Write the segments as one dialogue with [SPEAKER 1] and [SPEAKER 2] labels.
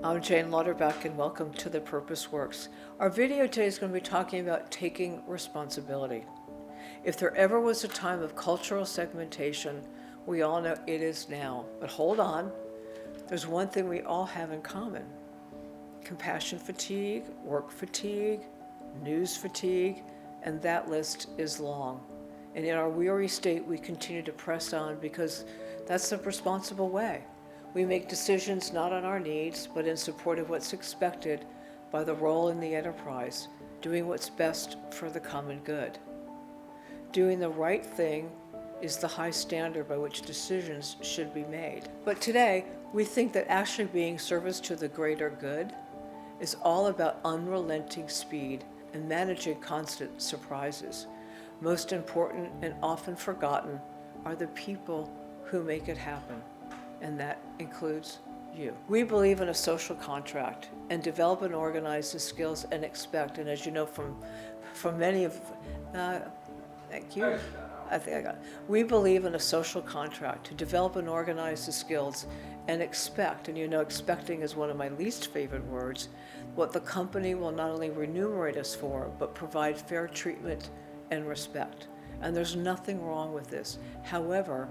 [SPEAKER 1] I'm Jane Lauterbach and welcome to The Purpose Works. Our video today is going to be talking about taking responsibility. If there ever was a time of cultural segmentation, we all know it is now. But hold on, there's one thing we all have in common. Compassion fatigue, work fatigue, news fatigue, and that list is long. And in our weary state, we continue to press on because that's the responsible way. We make decisions not on our needs, but in support of what's expected by the role in the enterprise, doing what's best for the common good. Doing the right thing is the high standard by which decisions should be made. But today, we think that actually being service to the greater good is all about unrelenting speed and managing constant surprises. Most important and often forgotten are the people who make it happen, and that includes you. We believe in a social contract and develop and organize the skills and expect, and as you know from many of, thank you. I think I got it. We believe in a social contract to develop and organize the skills and expect, and you know expecting is one of my least favorite words, what the company will not only remunerate us for, but provide fair treatment and respect. And there's nothing wrong with this. However,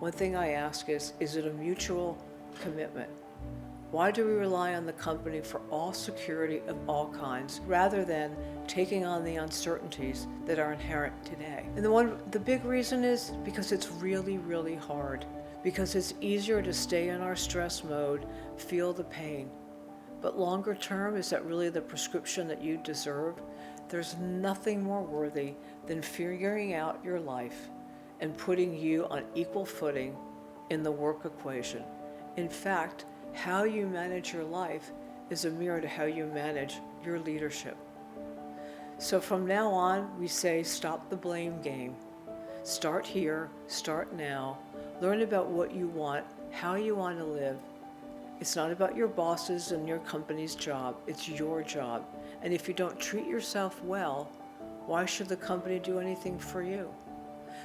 [SPEAKER 1] one thing I ask is it a mutual commitment? Why do we rely on the company for all security of all kinds rather than taking on the uncertainties that are inherent today? And the big reason is because it's really, really hard. Because it's easier to stay in our stress mode, feel the pain. But longer term, is that really the prescription that you deserve? There's nothing more worthy than figuring out your life and putting you on equal footing in the work equation. In fact, how you manage your life is a mirror to how you manage your leadership. So from now on, we say stop the blame game. Start here, start now. Learn about what you want, how you want to live. It's not about your bosses and your company's job, it's your job. And if you don't treat yourself well, why should the company do anything for you?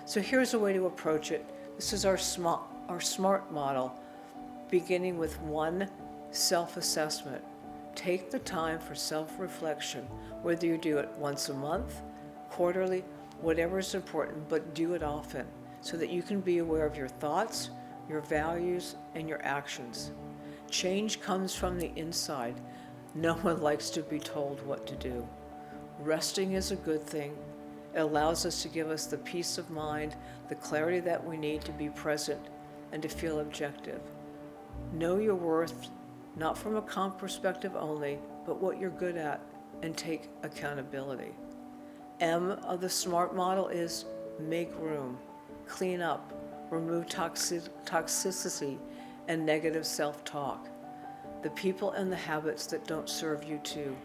[SPEAKER 1] So here's a way to approach it. This is our SMART model, beginning with 1, self-assessment. Take the time for self-reflection, whether you do it once a month, quarterly, whatever is important, but do it often so that you can be aware of your thoughts, your values, and your actions. Change comes from the inside. No one likes to be told what to do. Resting is a good thing. It allows us to give us the peace of mind, the clarity that we need to be present and to feel objective. Know your worth, not from a comp perspective only, but what you're good at, and take accountability. M of the SMART model is make room, clean up, remove toxicity and negative self-talk, the people and the habits that don't serve you too.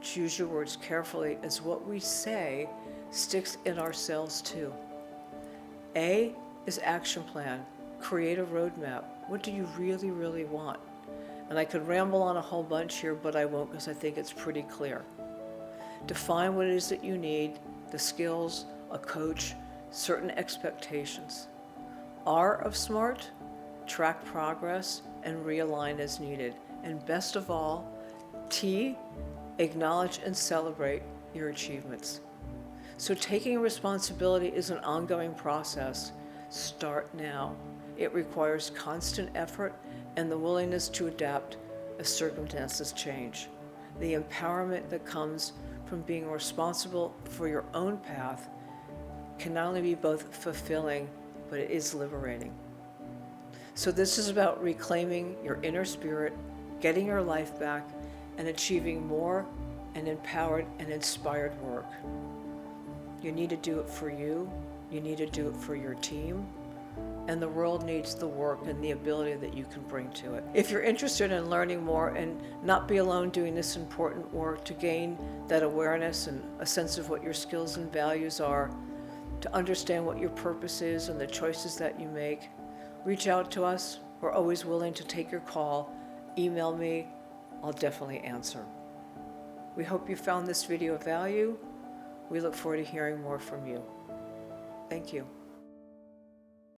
[SPEAKER 1] Choose your words carefully, as what we say sticks in ourselves too. A is action plan. Create a roadmap. What do you really, really want? And I could ramble on a whole bunch here, but I won't because I think it's pretty clear. Define what it is that you need, the skills, a coach, certain expectations. R of SMART, track progress and realign as needed. And best of all, T, acknowledge and celebrate your achievements. So taking responsibility is an ongoing process. Start now. It requires constant effort and the willingness to adapt as circumstances change. The empowerment that comes from being responsible for your own path can not only be both fulfilling, but it is liberating. So this is about reclaiming your inner spirit, getting your life back, and achieving more and empowered and inspired work. You need to do it for you. You need to do it for your team. And the world needs the work and the ability that you can bring to it. If you're interested in learning more and not be alone doing this important work to gain that awareness and a sense of what your skills and values are, to understand what your purpose is and the choices that you make, reach out to us. We're always willing to take your call. Email me. I'll definitely answer. We hope you found this video of value. We look forward to hearing more from you. Thank you.